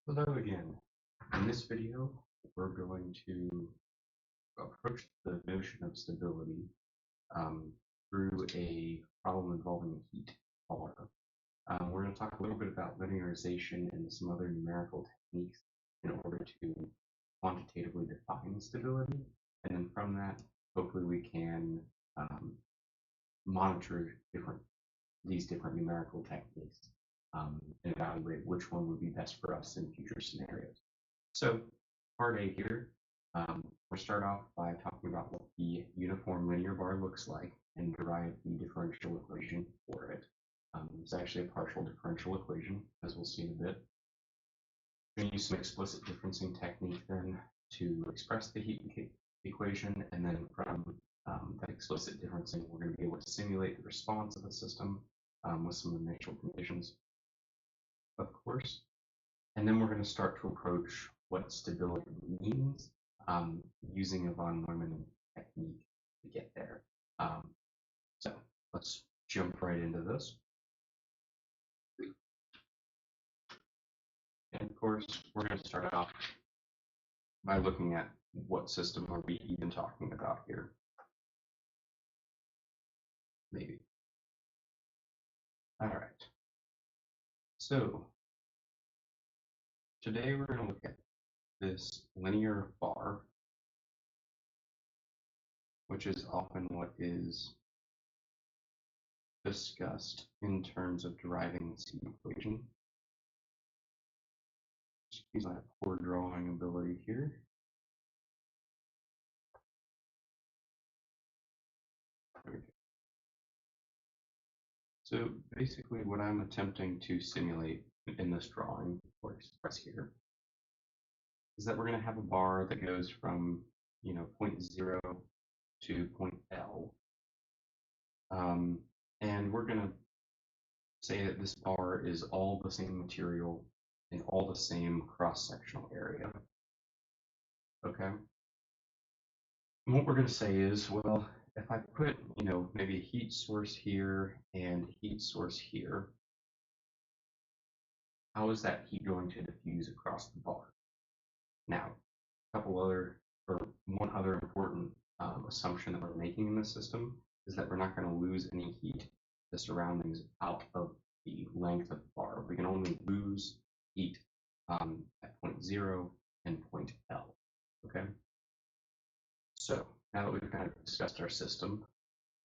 Hello again. In this video, we're going to approach the notion of stability um, through a problem involving heat bar. We're going to talk a little bit about linearization and some other numerical techniques in order to quantitatively define stability. And then from that, hopefully we can monitor these different numerical techniques and evaluate which one would be best for us in future scenarios. So part A here, we'll start off by talking about what the uniform linear bar looks like and derive the differential equation for it. It's actually a partial differential equation, as we'll see in a bit. We're going to use some explicit differencing technique then to express the heat equation, and then from that explicit differencing, we're going to be able to simulate the response of the system with some initial conditions, of course. And then we're going to start to approach what stability means using a von Neumann technique to get there. So let's jump right into this. And of course, we're going to start off by looking at what system are we even talking about here. Maybe. All right. So today we're going to look at this linear bar, which is often what is discussed in terms of deriving the heat equation. Excuse my poor drawing ability here. There we go. So basically what I'm attempting to simulate in this drawing or express here is that we're going to have a bar that goes from, point 0 to point L. And we're going to say that this bar is all the same material in all the same cross-sectional area. Okay? And what we're going to say is, well, if I put, maybe a heat source here and heat source here, how is that heat going to diffuse across the bar? Now, one other important assumption that we're making in this system is that we're not going to lose any heat to the surroundings out of the length of the bar. We can only lose heat at point 0 and point L. Okay? So now that we've kind of discussed our system,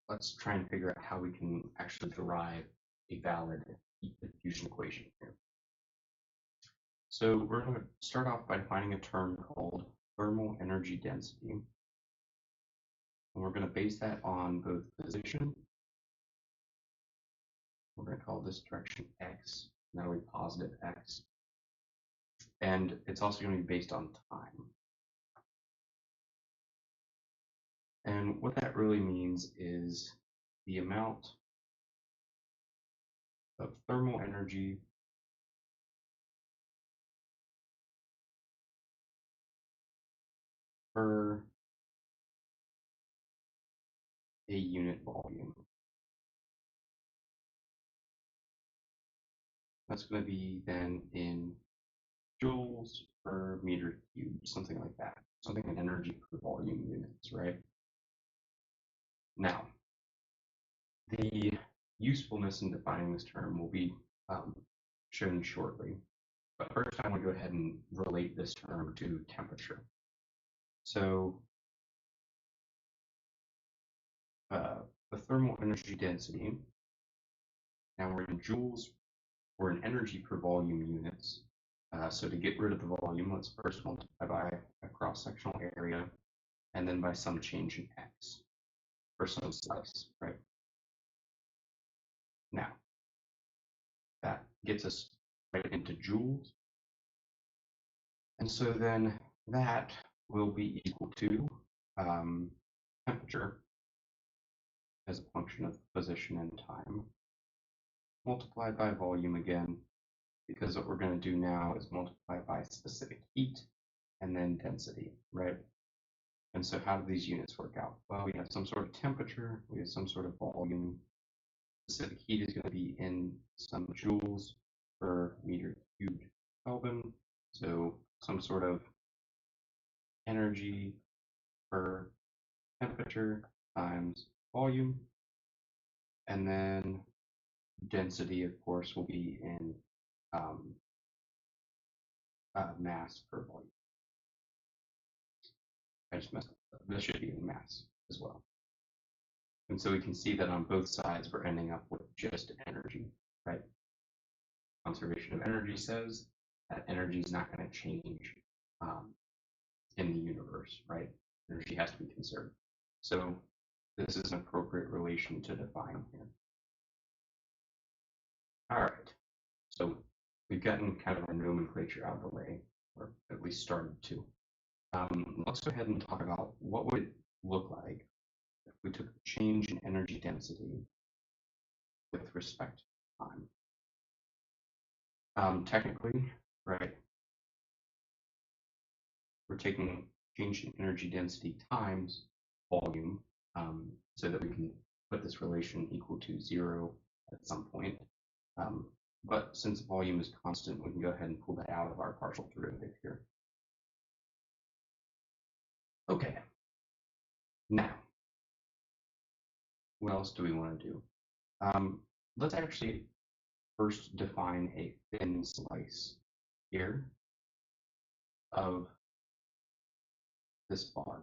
let's try and figure out how we can actually derive a valid heat diffusion equation here. So we're going to start off by defining a term called thermal energy density. And we're going to base that on both position. We're going to call this direction x, and that'll be positive x. And it's also going to be based on time. And what that really means is the amount of thermal energy per a unit volume. That's going to be then in joules per meter cubed, something like that. Something in energy per volume units, right? Now, the usefulness in defining this term will be shown shortly. But first, I want to go ahead and relate this term to temperature. So the thermal energy density, now we're in joules, we're in energy per volume units. So to get rid of the volume, let's first multiply by a cross-sectional area, and then by some change in x, for some slice, right? Now, that gets us right into joules. And so then that will be equal to temperature as a function of position and time, multiplied by volume again, because what we're going to do now is multiply by specific heat and then density, right? And so how do these units work out? Well, we have some sort of temperature, we have some sort of volume. Specific heat is going to be in some joules per meter cubed Kelvin, So some sort of energy per temperature times volume, and then density, of course, will be in mass per volume. I just messed up. This should be in mass as well. And so we can see that on both sides, we're ending up with just energy, right? Conservation of energy says that energy is not going to change in the universe, right? Energy has to be conserved. So this is an appropriate relation to define here. All right, so we've gotten kind of our nomenclature out of the way, or at least started to. Let's go ahead and talk about what would it look like if we took the change in energy density with respect to time. Technically, right, we're taking change in energy density times volume, so that we can put this relation equal to 0 at some point. But since volume is constant, we can go ahead and pull that out of our partial derivative here. Okay, now, what else do we want to do? Let's actually first define a thin slice here of this bar.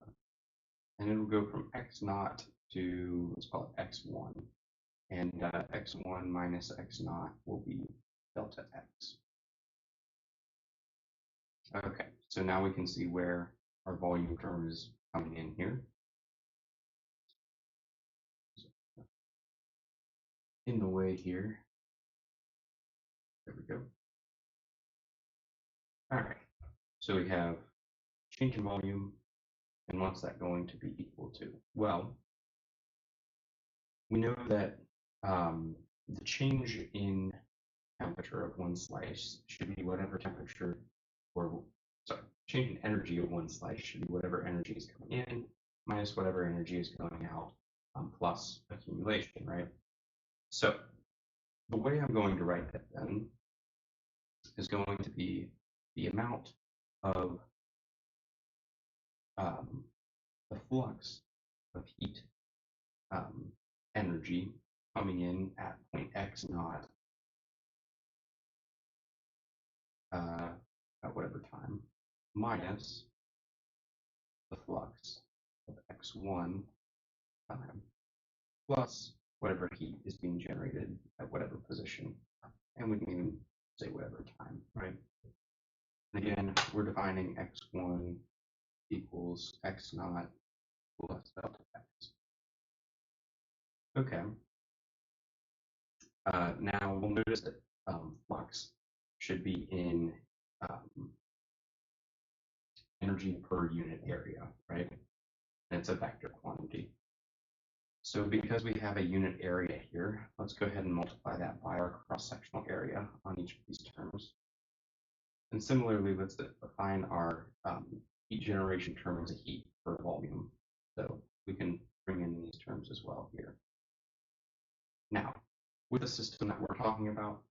And it'll go from x0 to, let's call it x1. And x1 minus x0 will be delta x. Okay, so now we can see where our volume term is coming in here. In the way here. There we go. All right, so we have change in volume, and what's that going to be equal to? Well, we know that the change in temperature of one slice should be whatever temperature, or sorry, change in energy of one slice should be whatever energy is coming in minus whatever energy is going out, plus accumulation, right? So the way I'm going to write that then is going to be the amount of the flux of heat energy coming in at point x naught at whatever time minus the flux of x1 time plus whatever heat is being generated at whatever position. And we can even say whatever time, right? And again, we're defining x1 equals x naught plus delta x. Okay. Now we'll notice that flux should be in energy per unit area, right? And it's a vector quantity. So because we have a unit area here, let's go ahead and multiply that by our cross-sectional area on each of these terms. And similarly, let's define our heat generation term as a heat per volume. So we can bring in these terms as well here. Now, with the system that we're talking about,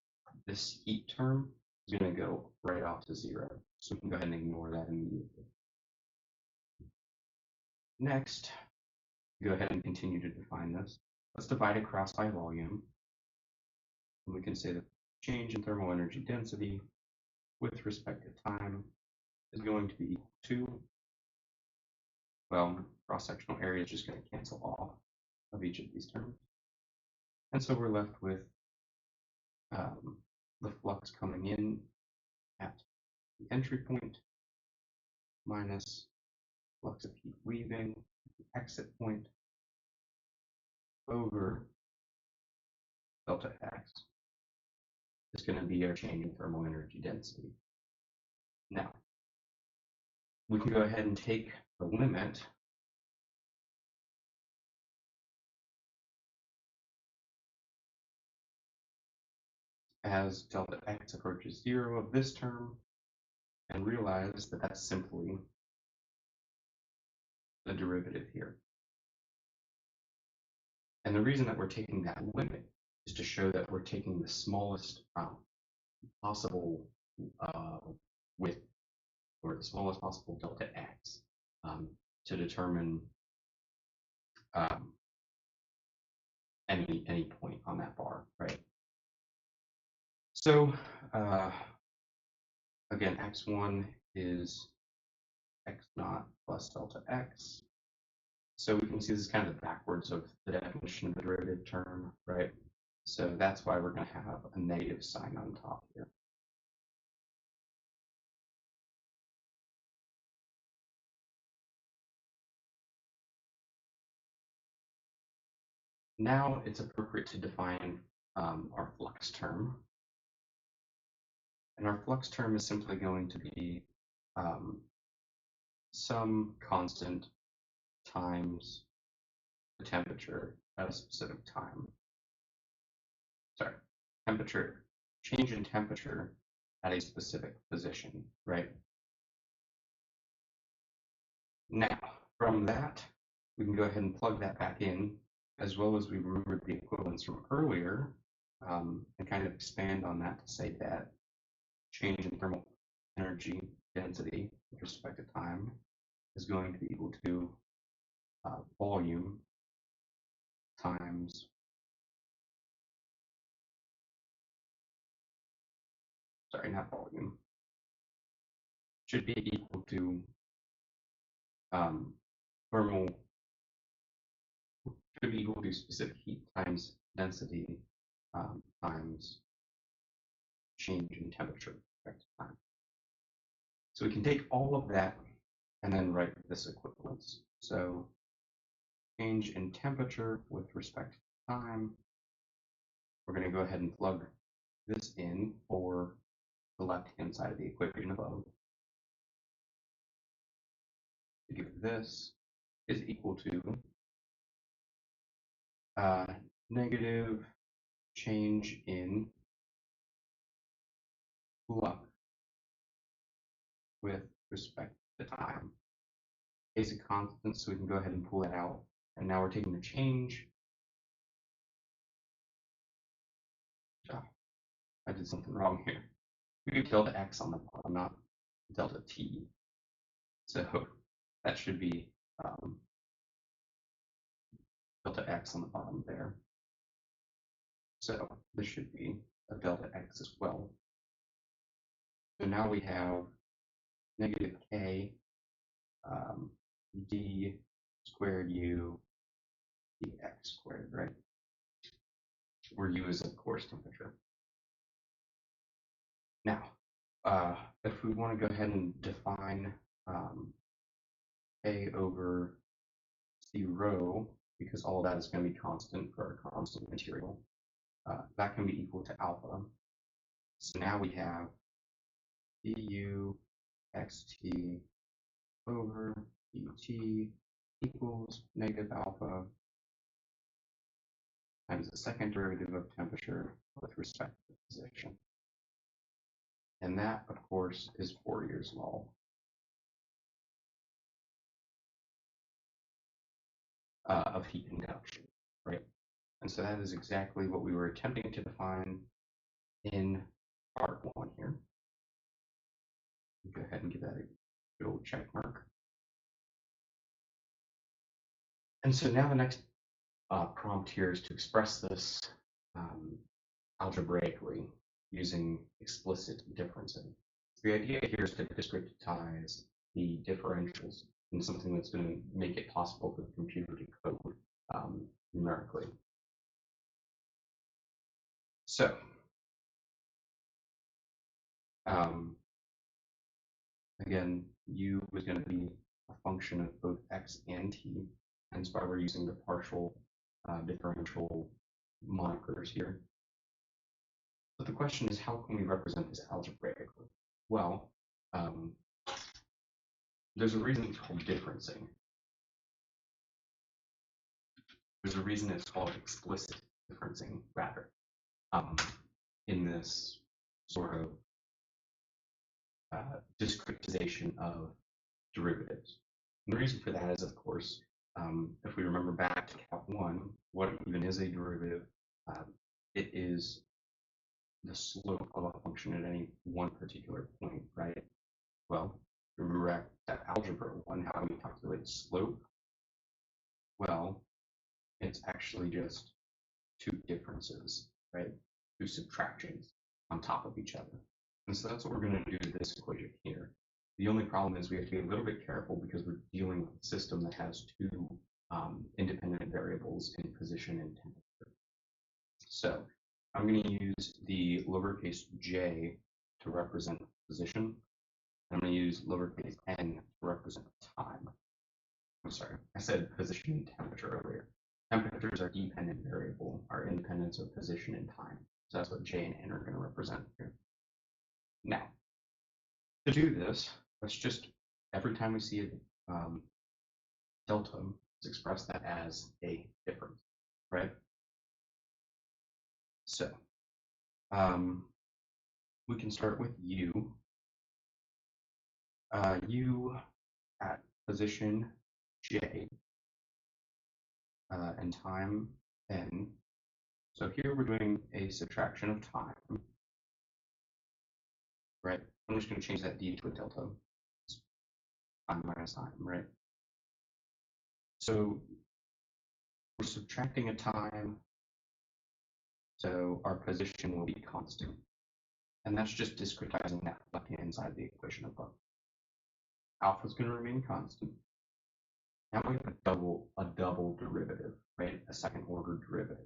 this heat term is going to go right off to 0. So we can go ahead and ignore that immediately. Next, go ahead and continue to define this. Let's divide across by volume. And we can say that change in thermal energy density with respect to time is going to be equal to, well, cross-sectional area is just going to cancel off of each of these terms. And so we're left with the flux coming in at the entry point minus flux of heat leaving at the exit point over delta x is going to be our change in thermal energy density. Now, we can go ahead and take the limit as delta x approaches 0 of this term and realize that that's simply the derivative here. And the reason that we're taking that limit is to show that we're taking the smallest possible width the smallest possible delta x to determine any point on that bar, right? So again, x1 is x naught plus delta x. So we can see this is kind of the backwards of the definition of the derivative term, right? So that's why we're going to have a negative sign on top here. Now it's appropriate to define our flux term. And our flux term is simply going to be some constant times the temperature at a specific time. Sorry, temperature, change in temperature at a specific position, right? Now, from that, we can go ahead and plug that back in, as well as we remembered the equivalence from earlier, and kind of expand on that to say that change in thermal energy density with respect to time is going to be equal to volume times, sorry, not volume, should be equal to thermal, should be equal to specific heat times density times change in temperature with respect to time. So we can take all of that and then write this equivalence. So change in temperature with respect to time, we're going to go ahead and plug this in for the left-hand side of the equation above. To give this is equal to negative change in flux with respect to time. Is a constant, so we can go ahead and pull that out. And now we're taking the change. Oh, I did something wrong here. We do delta x on the bottom, not delta t. So that should be delta x on the bottom there. So this should be a delta x as well. So now we have negative k d squared u dx squared, right? Where u is, of course, temperature. Now, if we want to go ahead and define a over c rho, because all of that is going to be constant for a constant material, that can be equal to alpha. So now we have du xt over dt equals negative alpha times the second derivative of temperature with respect to position. And that, of course, is Fourier's law. Of heat induction, right? And so that is exactly what we were attempting to define in part 1 here. Go ahead and give that a good old check mark. And so now the next prompt here is to express this algebraically using explicit differencing. The idea here is to discretize the differentials in something that's going to make it possible for the computer to code numerically. So, again, u is going to be a function of both x and t, and that's why we're using the partial differential monikers here. But the question is, how can we represent this algebraically? Well, there's a reason it's called differencing. There's a reason it's called explicit differencing, rather, in this sort of discretization of derivatives. And the reason for that is, of course, if we remember back to Cap 1, what even is a derivative? It is the slope of a function at any one particular point, right? Well, remember Algebra 1, how do we calculate slope? Well, it's actually just two differences, right? Two subtractions on top of each other. And so that's what we're going to do to this equation here. The only problem is we have to be a little bit careful because we're dealing with a system that has two independent variables in position and temperature. So I'm going to use the lowercase j to represent position. I'm going to use lowercase n to represent time. I'm sorry, I said position and temperature earlier. Temperatures are dependent variable, are independents of position and time. So that's what j and n are going to represent here. Now, to do this, let's just, every time we see a delta, let's express that as a difference, right? So, we can start with u. U at position j and time n. So here we're doing a subtraction of time, right? I'm just going to change that d to a delta. It's time minus time, right? So we're subtracting a time, so our position will be constant. And that's just discretizing that left-hand side of the equation above. Alpha is going to remain constant. Now we have a double derivative, right? A second order derivative.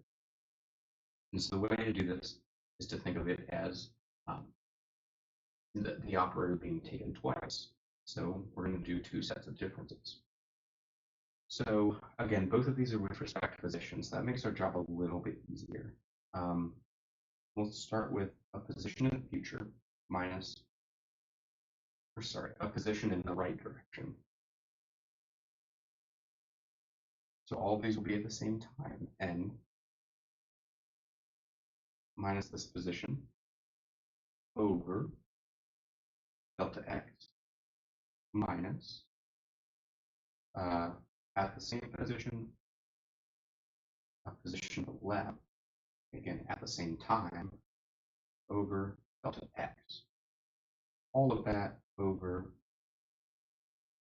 And so the way to do this is to think of it as the operator being taken twice. So we're going to do two sets of differences. So again, both of these are with respect to positions. So that makes our job a little bit easier. We'll start with a position in the future minus, a position in the right direction. So all of these will be at the same time, n minus this position over delta x minus at the same position, a position to the left, again at the same time, over delta x. All of that over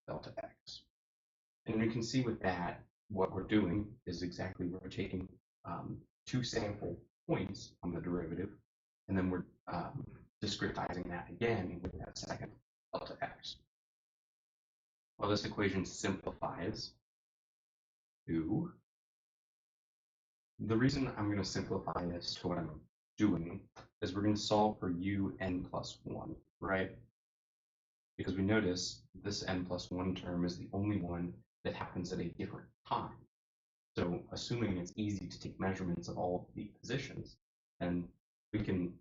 delta x. And we can see with that, what we're doing is exactly we're taking two sample points on the derivative, and then we're discretizing that again with that second delta x. Well, this equation simplifies to, the reason I'm going to simplify this to what I'm doing is we're going to solve for un plus 1, right? Because we notice this n plus 1 term is the only one that happens at a different time. So assuming it's easy to take measurements of all of the positions, then we can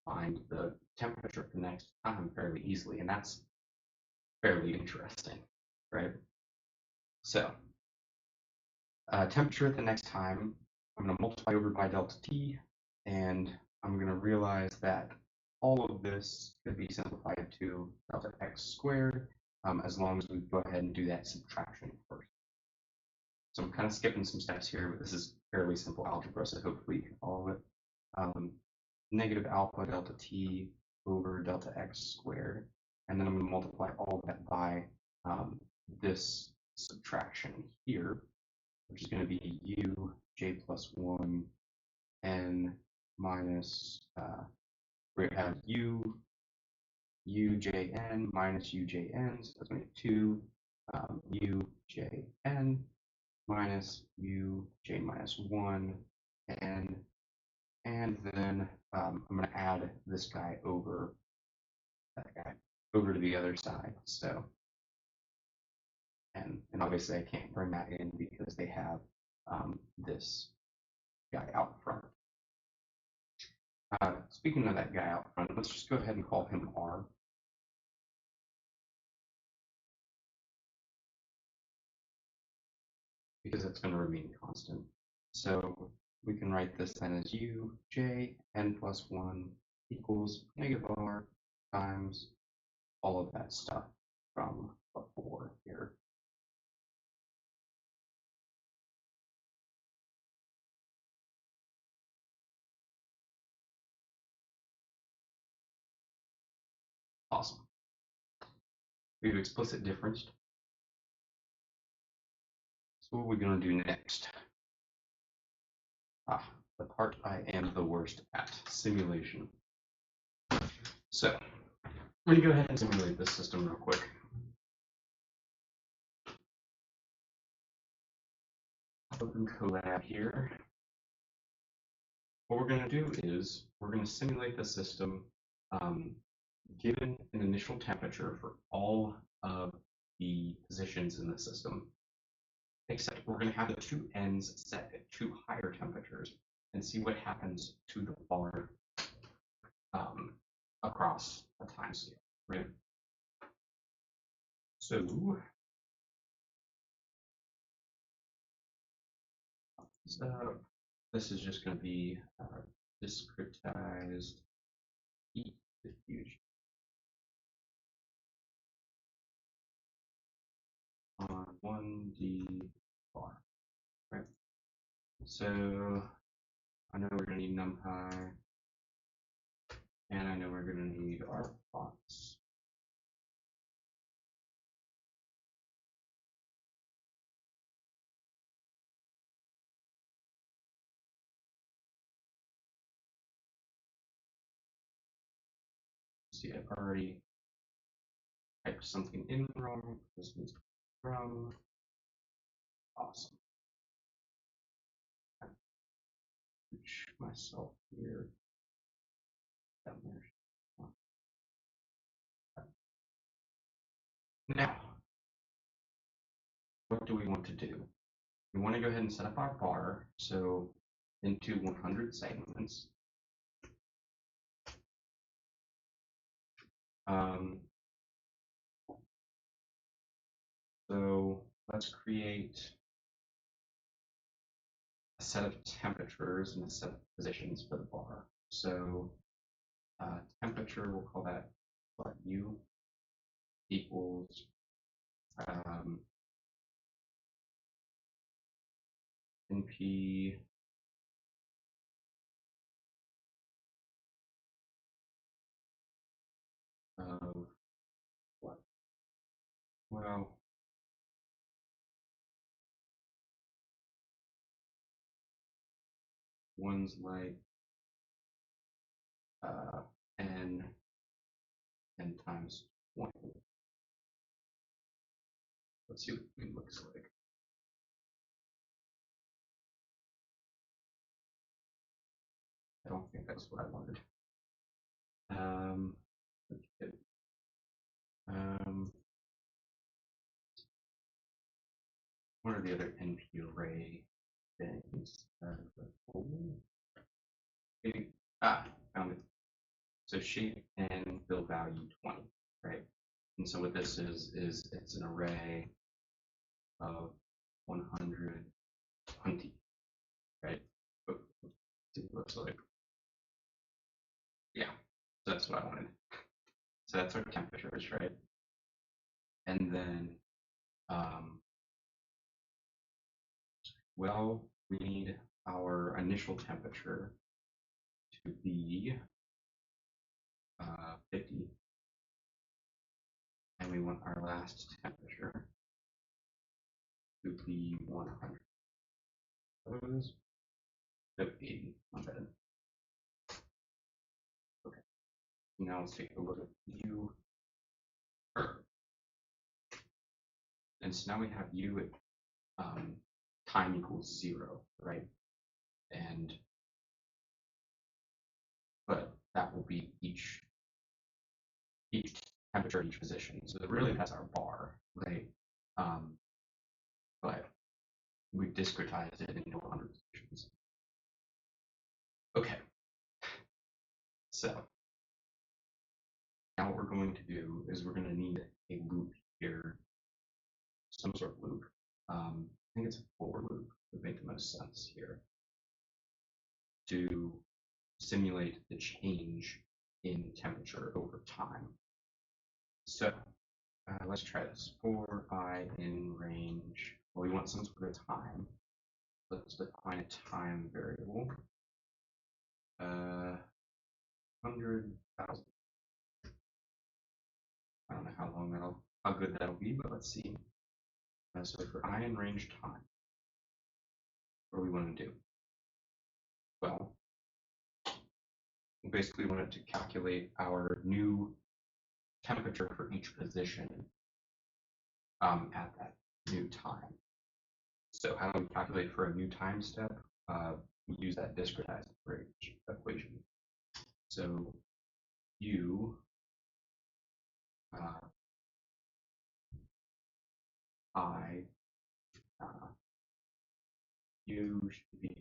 find the temperature at the next time fairly easily, and that's fairly interesting, right? So temperature at the next time, I'm going to multiply over by delta t, and I'm going to realize that all of this could be simplified to delta x squared, as long as we go ahead and do that subtraction first. So I'm kind of skipping some steps here, but this is fairly simple algebra, so hopefully you can follow it. Negative alpha delta t over delta x squared, and then I'm going to multiply all of that by this subtraction here, which is going to be u j plus 1 n minus, we have ujn minus ujn, so that's going to be 2 ujn minus uj minus 1 n, and then I'm going to add this guy over that guy over to the other side. So and obviously I can't bring that in because they have this guy out front. Speaking of that guy out front, let's just go ahead and call him R. Because it's going to remain constant. So we can write this then as u j n plus 1 equals negative r times all of that stuff from before here. Awesome. We have explicit difference. So what are we going to do next? The part I am the worst at, simulation. So I'm going to go ahead and simulate this system real quick. Open Colab here. What we're going to do is we're going to simulate the system given an initial temperature for all of the positions in the system, except we're going to have the two ends set at two higher temperatures and see what happens to the bar across a time scale, right? So this is just going to be discretized heat diffusion on 1D bar, right? So I know we're going to need NumPy, and I know we're going to need our plots. See, I've already typed something in wrong. This needs to be from. Awesome. I reach myself here. Down there. Now, what do we want to do? We want to go ahead and set up our bar. So into 100 segments. So let's create a set of temperatures and a set of positions for the bar. So temperature, we'll call that what, U equals NP of what? Well, one's like n times 20. Let's see what it looks like. I don't think that's what I wanted. Okay. What are the other NP array things? Found it. So shape and fill value 20, right? And so what this is it's an array of 120, right? But see what it looks like. Yeah, so that's what I wanted. So that's our temperatures, right? And then, well, we need our initial temperature to be 50, and we want our last temperature to be 100. Those, no, 80, my bad. Okay, now let's take a look at U. And so now we have U at time equals 0, right? And but that will be each temperature, each position. So really that's our bar, right? But we've discretized it into 100 positions. Okay. So now what we're going to do is we're going to need a loop here, some sort of loop. I think it's a for loop would make the most sense here to simulate the change in temperature over time. So let's try this. For I in range, well, we want some sort of time. Let's define a time variable. 100,000. I don't know how long that'll how good that'll be, but let's see. So for ion range time, what do we want to do? Well, we basically wanted to calculate our new temperature for each position at that new time. So how do we calculate for a new time step? We use that discretized equation. So U I U should be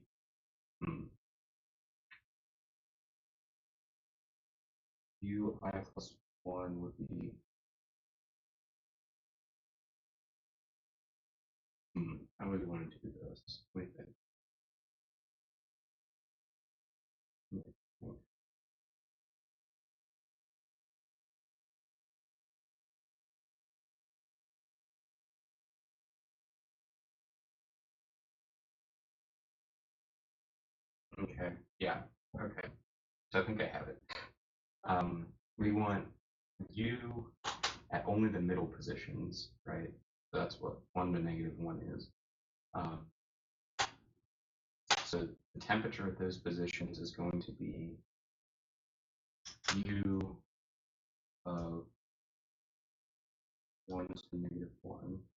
U I plus 1 would be how would we want to do this? What do you think? Okay, yeah, okay. So I think I have it. We want U at only the middle positions, right? So that's what 1 to -1 is. So the temperature at those positions is going to be U of 1 to -1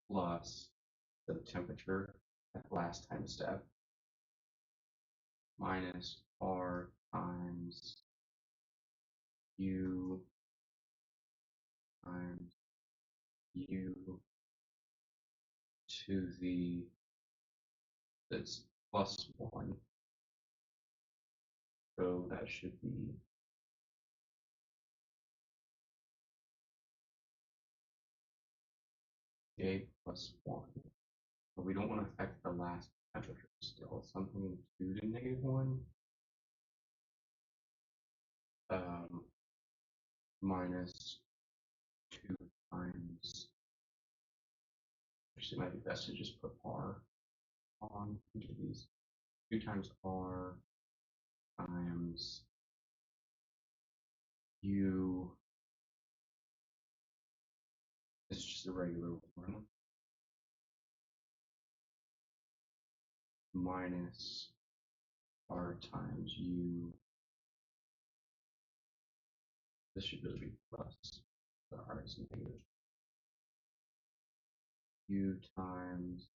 plus the temperature at the last time step minus R times U times U to the that's plus 1. So that should be A plus 1. But we don't want to affect the last temperature still. Something 2 to -1 minus 2 times. Actually, it might be best to just put R on each of these. 2 times R times U. It's just a regular one. Minus R times U. This should really be plus. The R is negative. U times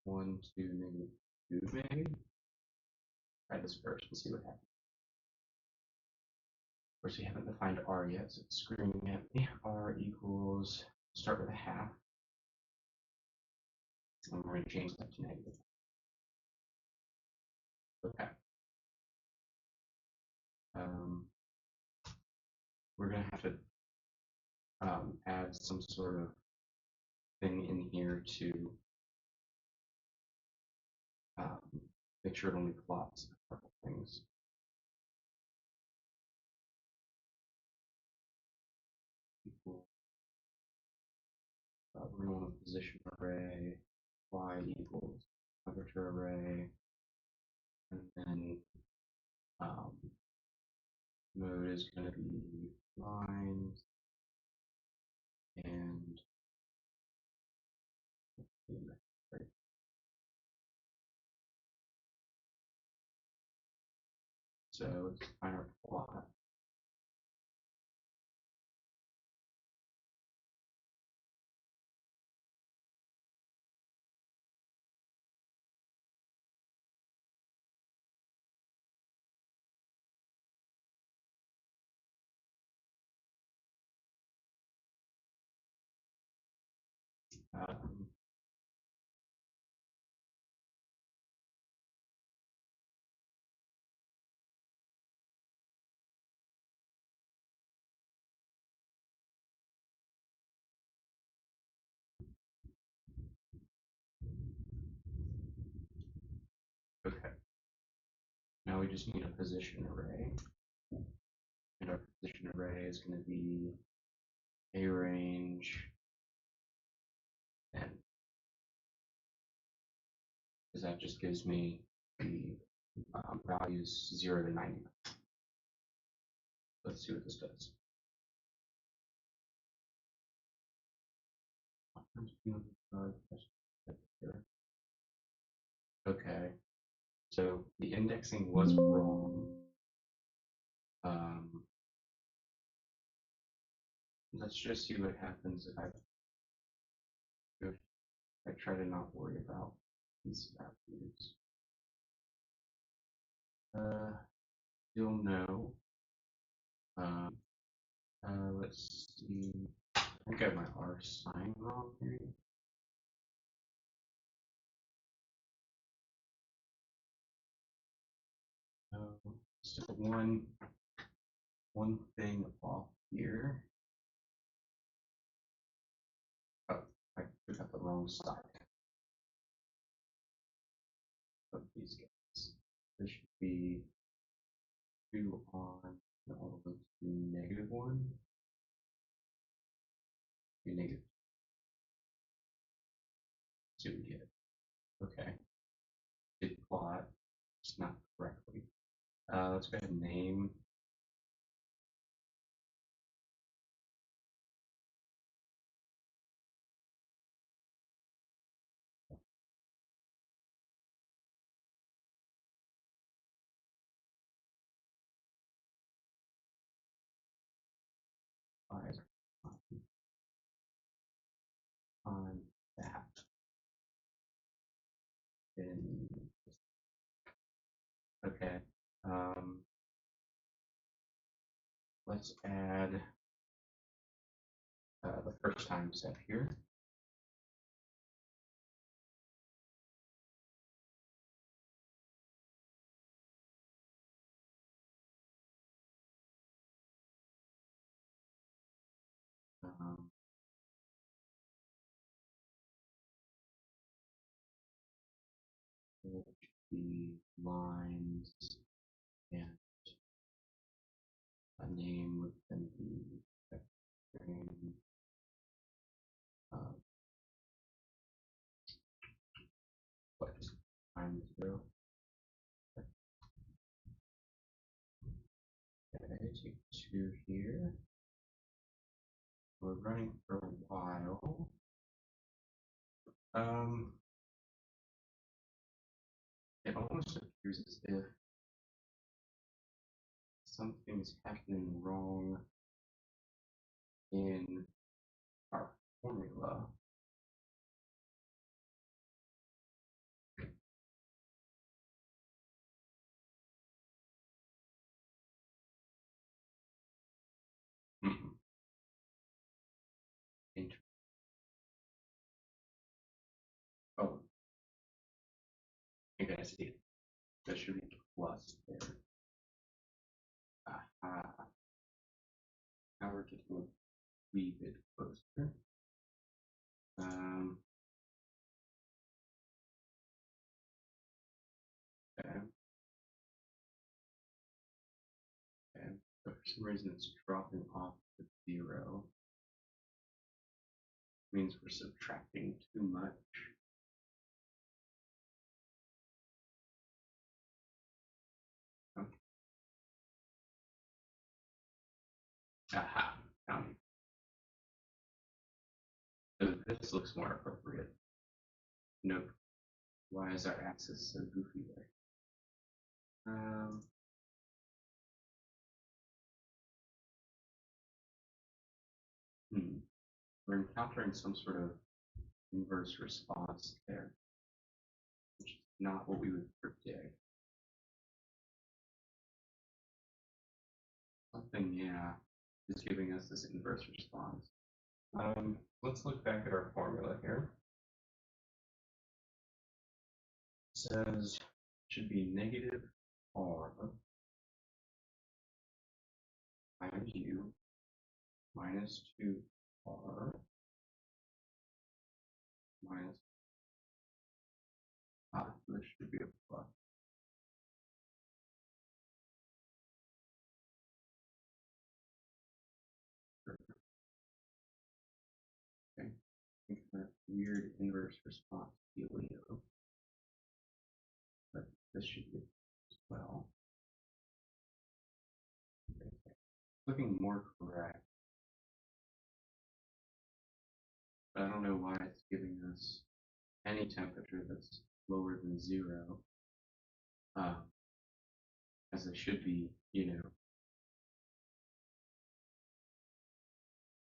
1 to -2 maybe. Try this first and see what happens. Of course, we haven't defined R yet, so it's screaming at me. R equals, start with a half. And we're going to change that to negative. Okay. We're going to have to add some sort of thing in here to make sure it only plots a couple things. We're going to want a position array, y equals temperature array, and then mode is going to be lines and so let's find our plot. Okay. Now we just need a position array. And our position array is going to be a range and because that just gives me the values 0 to 99. Let's see what this does. Okay, so the indexing was wrong. Let's just see what happens if I try to not worry about these values. Still no. Let's see. I got my R sign wrong here. So one thing off here. Oh, I got the wrong side of these guys. There should be 2 on all of those to -1. To negative. See what we get. Okay. Did plot. It's not correctly. Let's go ahead and name. On that. And okay. Let's add the first time step here. The lines and a name within the frame. What time 0? Okay, take 2 here. We're running for a while. It almost appears as if something's happening wrong in our formula. Oh, I guess it. That should be plus there. Now we're getting a wee bit closer. Okay. And for some reason it's dropping off to 0. Means we're subtracting too much. Okay. Aha, found it. So this looks more appropriate. Nope. Why is our axis so goofy there? We're encountering some sort of inverse response there, which is not what we would predict. Something, yeah, is giving us this inverse response. Let's look back at our formula here. It says should be negative R times U minus 2R minus, this should be a plus. Okay, that weird inverse response dealio. this should be as well. Okay. Looking more correct. But I don't know why it's giving us any temperature that's lower than 0, as it should be,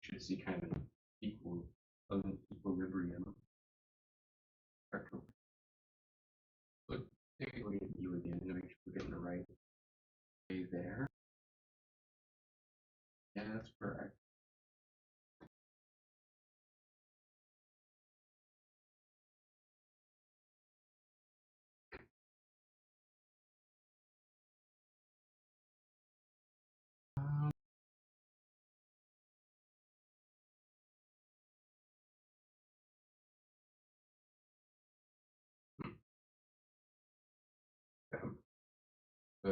should see kind of an equilibrium. Look, take a look at U again to make sure we're getting the right way there. Yeah, that's correct. Okay. So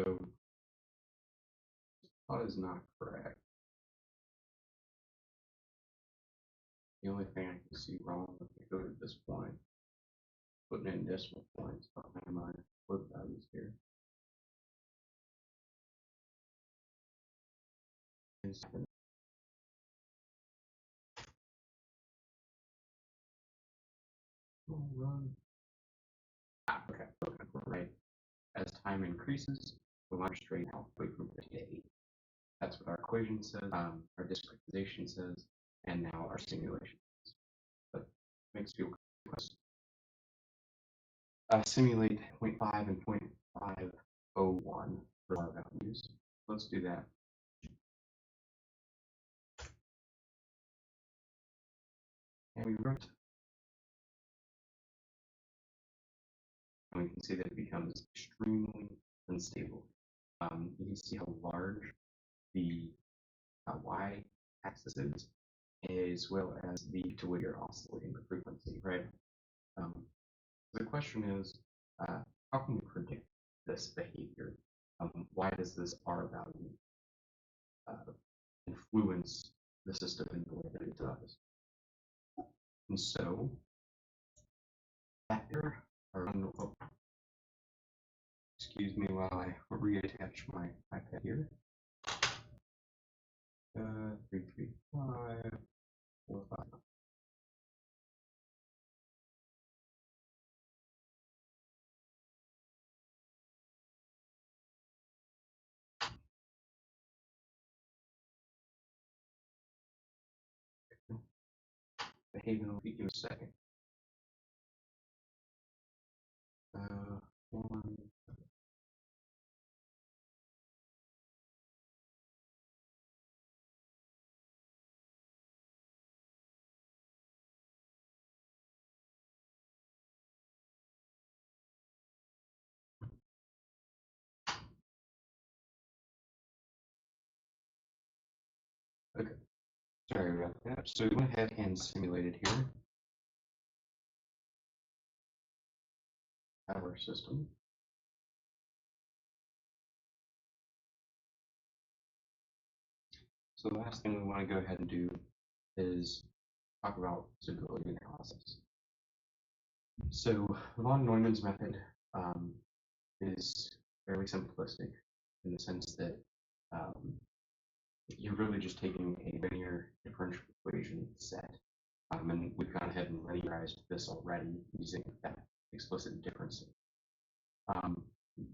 that is not correct. The only thing I can see wrong if I go to this point, putting in decimal points behind my flip values here. Run. Okay, right. As time increases, the line straight out from 50 to 80. That's what our equation says, our discretization says, and now our simulation says. But makes feel close. Simulate 0.5 and 0.501 for our values. Let's do that. And we wrote. And we can see that it becomes extremely unstable. You can see how large the y-axis is, as well as the to where you're oscillating the frequency, right? The question is, how can you predict this behavior? Why does this R value influence the system in the way that it does? And so, after, excuse me while I reattach my iPad here. 335, 45. Behavioral, give me a second. 1. Okay, sorry about that. So we went ahead and simulated here our system. So the last thing we want to go ahead and do is talk about stability analysis. So von Neumann's method is fairly simplistic in the sense that you're really just taking a linear differential equation set, and we've gone ahead and linearized this already using that explicit difference.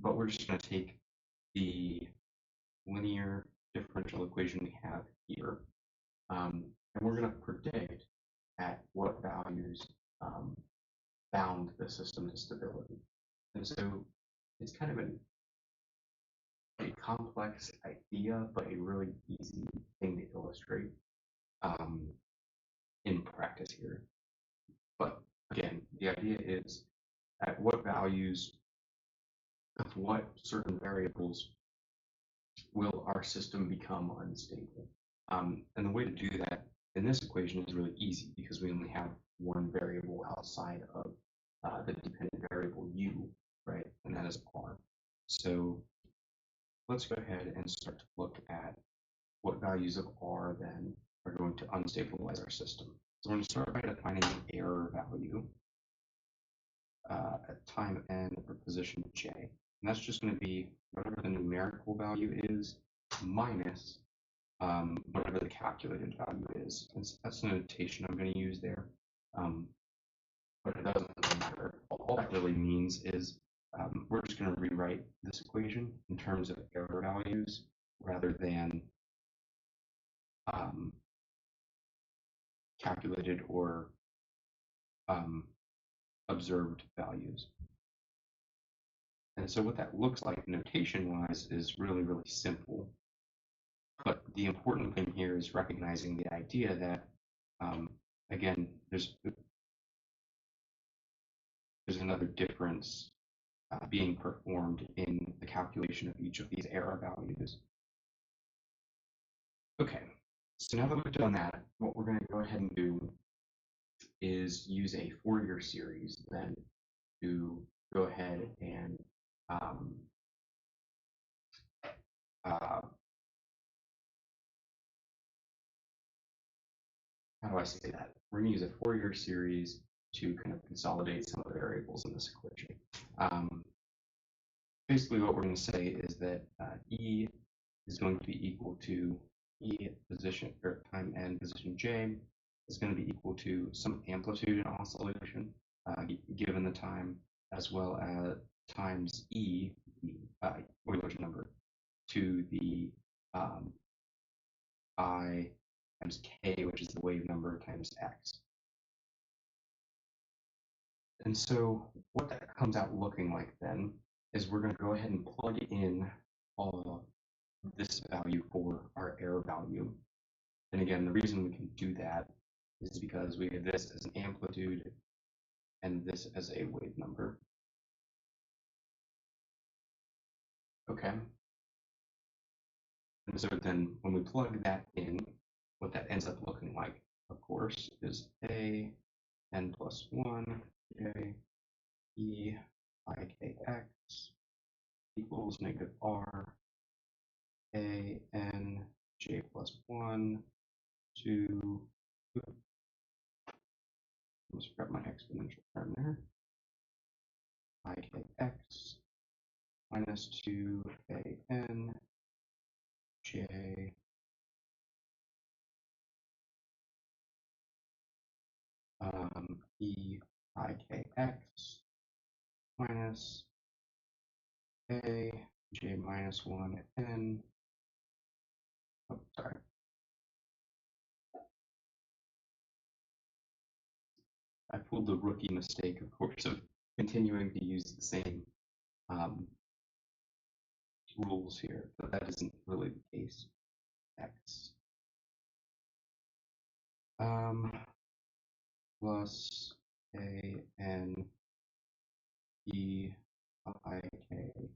But we're just going to take the linear differential equation we have here, and we're going to predict at what values bound the system to stability. And so it's kind of a complex idea, but a really easy thing to illustrate in practice here. But again, the idea is at what values of what certain variables will our system become unstable. And the way to do that in this equation is really easy because we only have one variable outside of the dependent variable u, right? And that is r. So let's go ahead and start to look at what values of r then are going to unstabilize our system. So we're going to start by defining an error value at time n for position j. And that's just going to be whatever the numerical value is minus whatever the calculated value is. And so that's the notation I'm going to use there. But it doesn't really matter. All that really means is we're just going to rewrite this equation in terms of error values rather than calculated or observed values. And so what that looks like notation-wise is really, really simple. But the important thing here is recognizing the idea that, again, there's another difference being performed in the calculation of each of these error values. Okay, so now that we've done that, what we're going to go ahead and do is use a Fourier series then to go ahead and how do I say that? We're going to use a Fourier series to kind of consolidate some of the variables in this equation. Basically, what we're going to say is that E is going to be equal to E position or time n position j is going to be equal to some amplitude in oscillation given the time, as well as times E, the Euler's number, to the I times k, which is the wave number, times x. And so what that comes out looking like then is we're going to go ahead and plug in all of this value for our error value. And again, the reason we can do that is because we have this as an amplitude and this as a wave number. Okay. And so then when we plug that in, what that ends up looking like, of course, is a n plus 1 j e I k x equals negative r a n j plus 1 to, let's grab my exponential term there, I k x minus 2 a n j e I k x minus a j minus 1 n. Oh, sorry. I pulled the rookie mistake, of course, of continuing to use the same rules here, but that isn't really the case. X plus a n e I k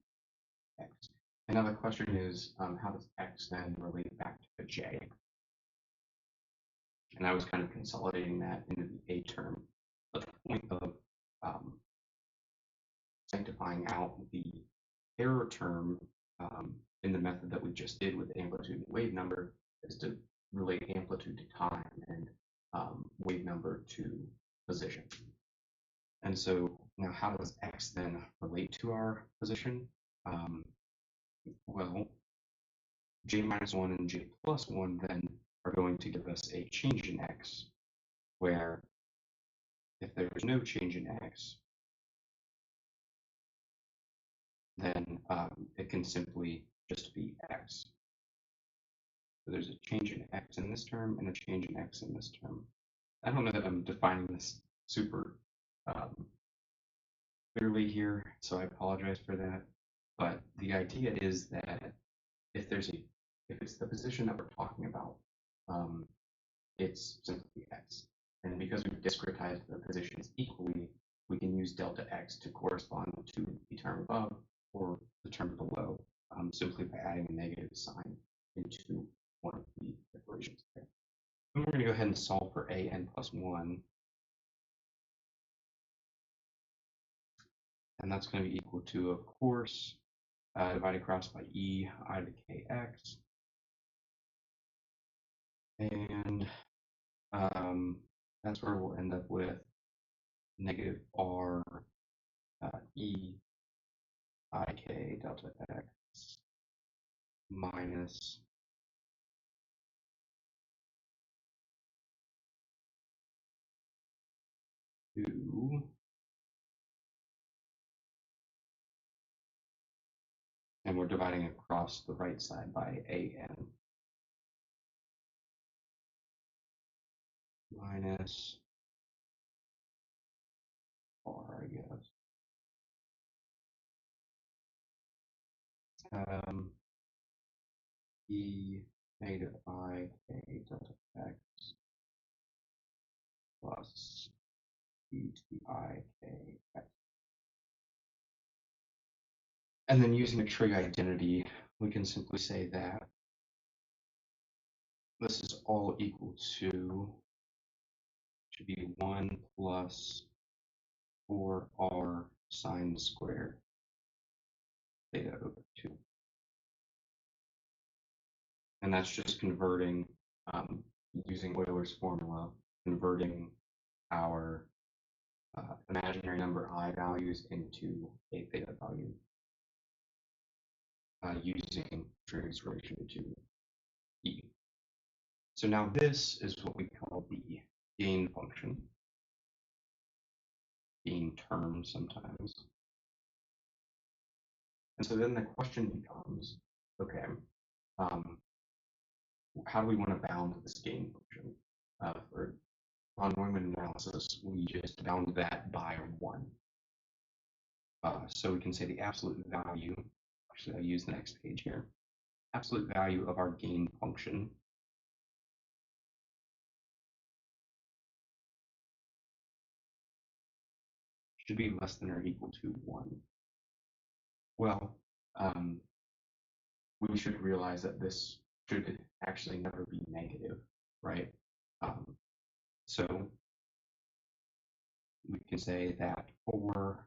x. And now the question is, how does x then relate back to the j? And I was kind of consolidating that into the a term. But the point of sanctifying out the error term in the method that we just did with amplitude and wave number is to relate amplitude to time and wave number to position. And so now how does x then relate to our position? Well, j minus 1 and j plus 1 then are going to give us a change in x, where if there's no change in x, then it can simply just be x. So there's a change in x in this term and a change in x in this term. I don't know that I'm defining this super clearly here, so I apologize for that. But the idea is that if it's the position that we're talking about, it's simply x. And because we've discretized the positions equally, we can use delta x to correspond to the term above or the term below, simply by adding a negative sign into one of the equations there. And we're going to go ahead and solve for a n plus 1. And that's going to be equal to, of course, divided across by e I to the kx. And that's where we'll end up with negative r e I k delta x minus two, and we're dividing across the right side by an minus r, I guess. E negative I k delta x plus e to the I k x. And then using a trig identity, we can simply say that this is all equal to, should be 1 plus 4r sine squared theta over 2. And that's just converting, using Euler's formula, converting our imaginary number I values into a theta value using trigs relation to E. So now this is what we call the gain function, gain term sometimes. And so then the question becomes, okay, how do we want to bound this gain function? For von Neumann analysis, we just bound that by 1. So we can say the absolute value, actually I'll use the next page here, absolute value of our gain function should be less than or equal to 1. Well, we should realize that this should actually never be negative, right? So we can say that 4r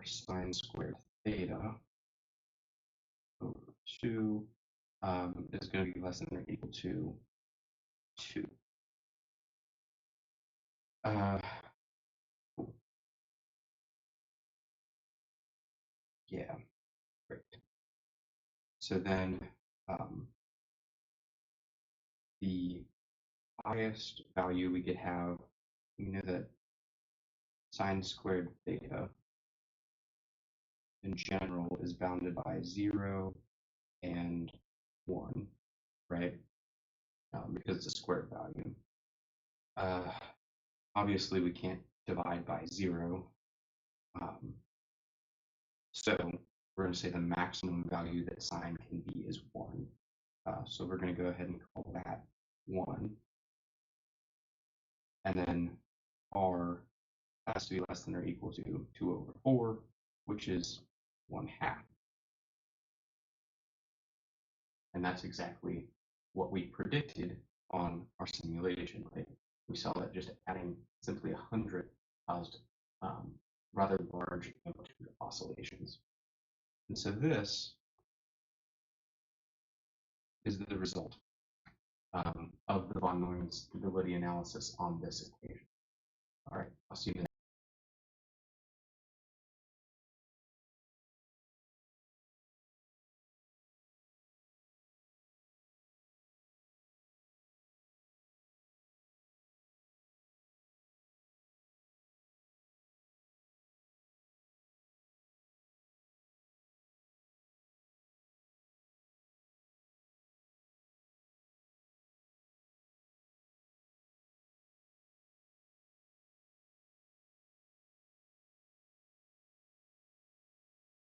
sine squared theta over 2 is going to be less than or equal to 2. Cool. Yeah, great. So then the highest value we could have, we know that sine squared theta in general is bounded by 0 and 1, right? Because it's a square value. Obviously, we can't divide by 0. So we're going to say the maximum value that sine can be is 1. So we're going to go ahead and call that 1. And then r has to be less than or equal to 2 over 4, which is 1/2. And that's exactly what we predicted on our simulation, right? We saw that just adding simply 100 caused rather large amplitude oscillations. And so this is the result of the von Neumann stability analysis on this equation. All right, I'll see you